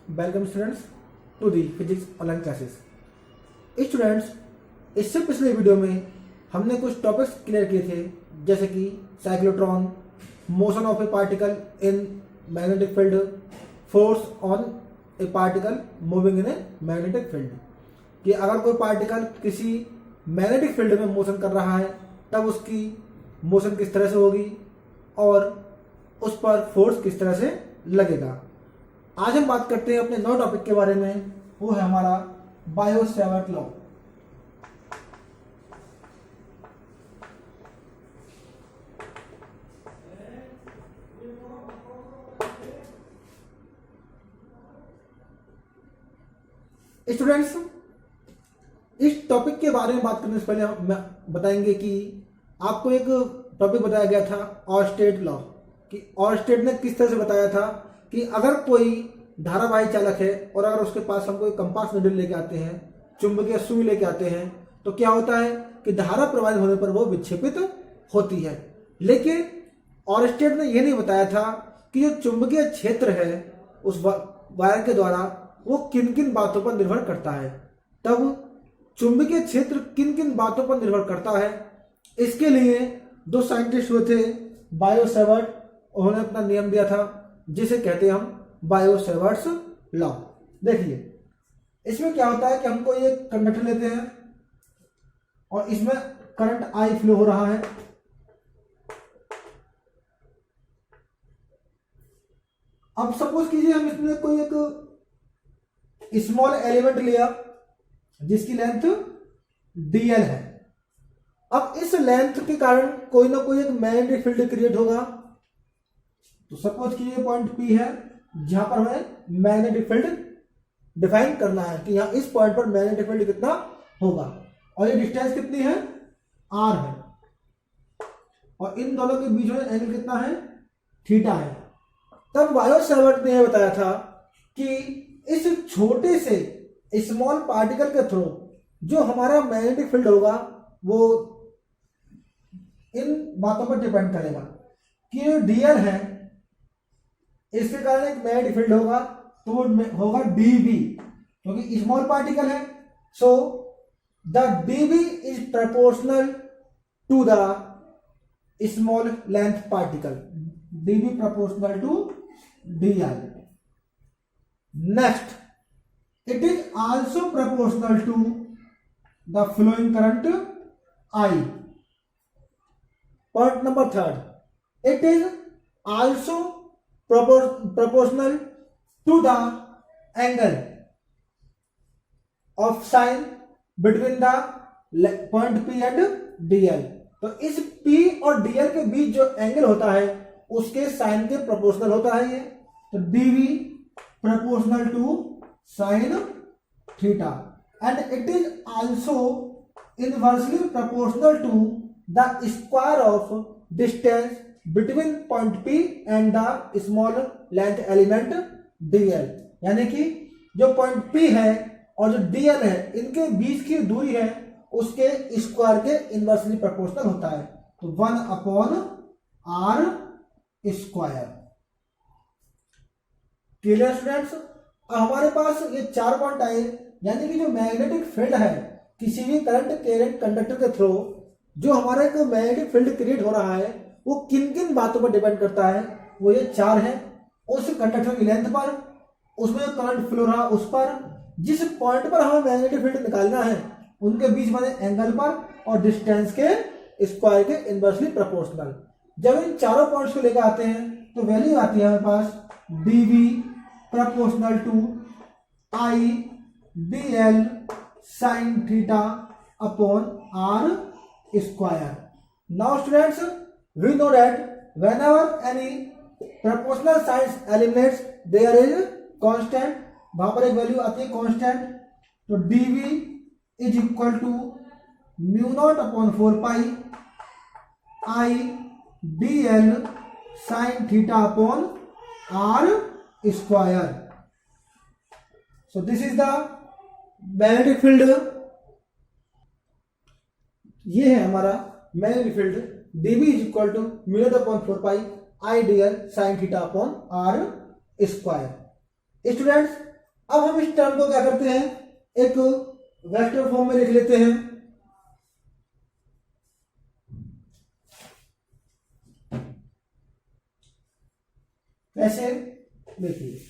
Welcome students to the physics online classes. Students, इससे पिछले video में हमने कुछ टॉपिक्स क्लियर किए थे, जैसे कि cyclotron, motion of A particle in magnetic field, force on A particle moving in a magnetic field. कि अगर कोई पार्टिकल किसी मैग्नेटिक फील्ड में मोशन कर रहा है तब उसकी मोशन किस तरह से होगी और उस पर फोर्स किस तरह से लगेगा। आज हम बात करते हैं अपने 9 टॉपिक के बारे में। वो है हमारा बायो-सैवर्ट लॉ। स्टूडेंट्स, इस टॉपिक के बारे में बात करने से पहले हम बताएंगे कि आपको एक टॉपिक बताया गया था ऑर्स्टेड लॉ, कि ऑर्स्टेड ने किस तरह से बताया था कि अगर कोई धारावाही चालक है और अगर उसके पास हम कोई कंपास नीडल लेके आते हैं, चुंबकीय सुई लेके आते हैं, तो क्या होता है कि धारा प्रवाहित होने पर वो विक्षेपित होती है। लेकिन ऑर्स्टेड ने यह नहीं बताया था कि जो चुंबकीय क्षेत्र है उस वायर के द्वारा वो किन किन बातों पर निर्भर करता है। तब चुंबकीय क्षेत्र किन किन बातों पर निर्भर करता है, इसके लिए 2 साइंटिस्ट हुए थे, बायो-सैवर्ट। उन्होंने अपना नियम दिया था जिसे कहते हैं हम बायो-सैवर्ट्स लॉ। देखिए, इसमें क्या होता है कि हमको ये कंडक्टर लेते हैं और इसमें करंट आई फ्लो हो रहा है। अब सपोज कीजिए हम इसमें कोई एक स्मॉल एलिमेंट लिया जिसकी लेंथ dl है। अब इस लेंथ के कारण कोई ना कोई एक मैग्नेटिक फील्ड क्रिएट होगा। तो सपोज कीजिए पॉइंट P है जहां पर हमें मैग्नेटिक फील्ड डिफाइन करना है कि यहां इस पॉइंट पर मैग्नेटिक फील्ड कितना होगा, और ये डिस्टेंस कितनी है, r है, और इन दोनों के बीच में एंगल कितना है, थीटा है। तब बायो-सैवर्ट ने यह बताया था कि इस छोटे से स्मॉल पार्टिकल के थ्रू जो हमारा मैग्नेटिक फील्ड होगा वो इन बातों पर डिपेंड करेगा कि जो dl है इसके कारण एक मैग्नेटिक फील्ड होगा, तो वो होगा dv, क्योंकि स्मॉल पार्टिकल है। So the dv is proportional to the small length particle, dv proportional to dl। Next, it is also proportional to the flowing current I. Point number 3, it is also proportional to the angle of sine between the point P and dl. तो इस P और dl के बीच जो angle होता है उसके sign के proportional होता है ये। तो dv proportional to sin theta, and it is also inversely proportional to the square of distance between point P and the small length element dl। यानी कि जो पॉइंट P है और जो dl है इनके बीच की दूरी है उसके स्क्वायर के इनवर्सली प्रोपोर्शनल होता है। तो 1/r स्क्वायर। Clear students? हमारे पास ये 4 पॉइंट आए, यानी कि जो मैग्नेटिक फील्ड है किसी भी करंट कंडक्टर के थ्रू जो हमारा एक मैग्नेटिक फील्ड क्रिएट हो रहा है वो किन किन बातों पर डिपेंड करता है, वो ये 4 है। उस कंडक्टर की लेंथ पर, उसमें करंट फ्लो रहा उस पर, जिस पॉइंट पर हमें मैग्नेटिक फील्ड निकालना है उनके बीच वाले एंगल पर, और डिस्टेंस के स्क्वायर के इनवर्सली प्रोपोर्शनल। जब इन चारों पॉइंट्स को लेकर आते हैं तो वैल्यू आती है हमारे पास dv proportional to I dl sin theta upon r square. Now students, we know that whenever any proportional signs eliminates there is constant, वहां पर एक वैल्यू आती है कांस्टेंट। तो dv is equal to mu not upon 4 pi I dl sin theta upon r square. So this is the magnetic field। ये है हमारा magnetic field, dv is equal to mu not upon 4 pi I dl sin theta upon r square. Students, अब हम इस term को क्या करते हैं, एक वेक्टर फॉर्म में लिख लेते हैं। कैसे, देखिए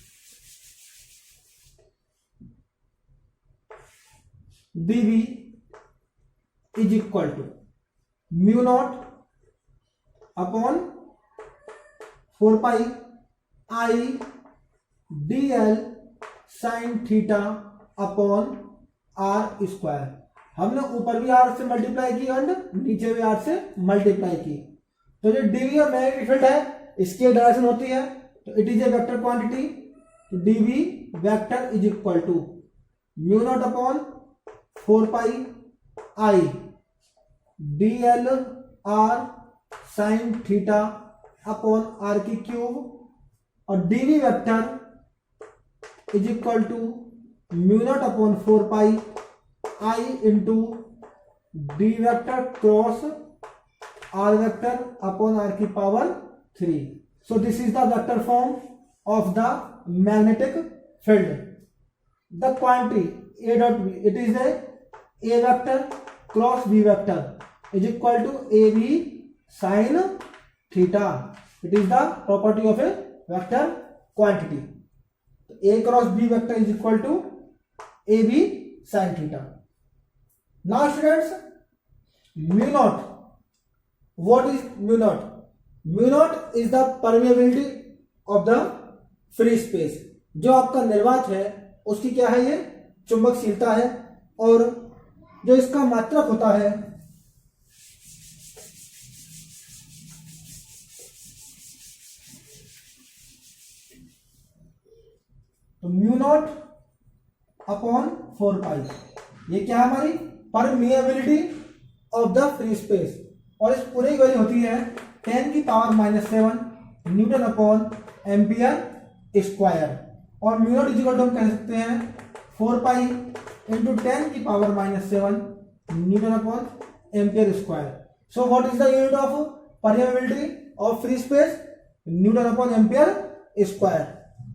dv is equal to mu not upon 4 pi I D L sine theta upon R square. हमने ऊपर भी आर से मल्टीप्लाई की एंड नीचे भी आर से मल्टीप्लाई की। तो जो डीवी और मैग्नेटिक फील्ड है इसकी डायरेक्शन होती है, तो it is a vector quantity. तो D V vector is equal to mu not upon 4 pi I D L R sine theta upon R की क्यूब और D V vector is equal to mu not upon 4 pi I into D vector cross R vector upon R की power 3। So this is the vector form of the magnetic field. The quantity A dot B, it is a vector cross B vector is equal to AB sin theta. It is the property of a vector quantity. A cross B vector is equal to AB sin theta. Now students, mu naught. What is mu naught? Mu naught is the permeability of the free space. जो आपका निर्वात है उसकी क्या है, ये चुंबकशीलता है। और जो इसका मात्रक होता है तो म्यू नॉट अपॉन 4 पाई, ये क्या है हमारी permeability of the free space. और इस पूरे की वैल्यू होती है 10 की power -7 Newton upon ampere square. और म्यू नॉट इक्वल टू हम कह सकते हैं 4 पाई इंटू 10 की power -7 Newton upon ampere square. So what is the unit of permeability of free space, Newton upon ampere square.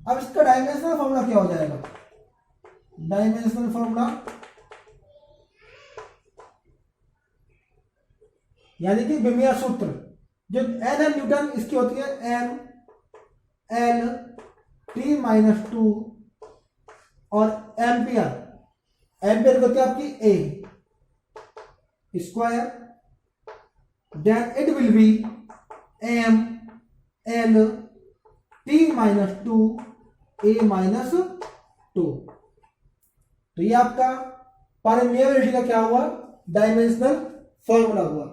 अब इसका डायमेंशनल फॉर्मूला क्या हो जाएगा, डायमेंशनल फॉर्मूला यानी कि बिमिया सूत्र, जो एन है न्यूटन, इसकी होती है एम एल टी -2 और एम्पियर, एम्पियर को क्या आपकी A square, then it will be M L T -2 A -2। तो ये आपका परमिएबिलिटी का क्या हुआ, डायमेंशनल फॉर्मूला हुआ।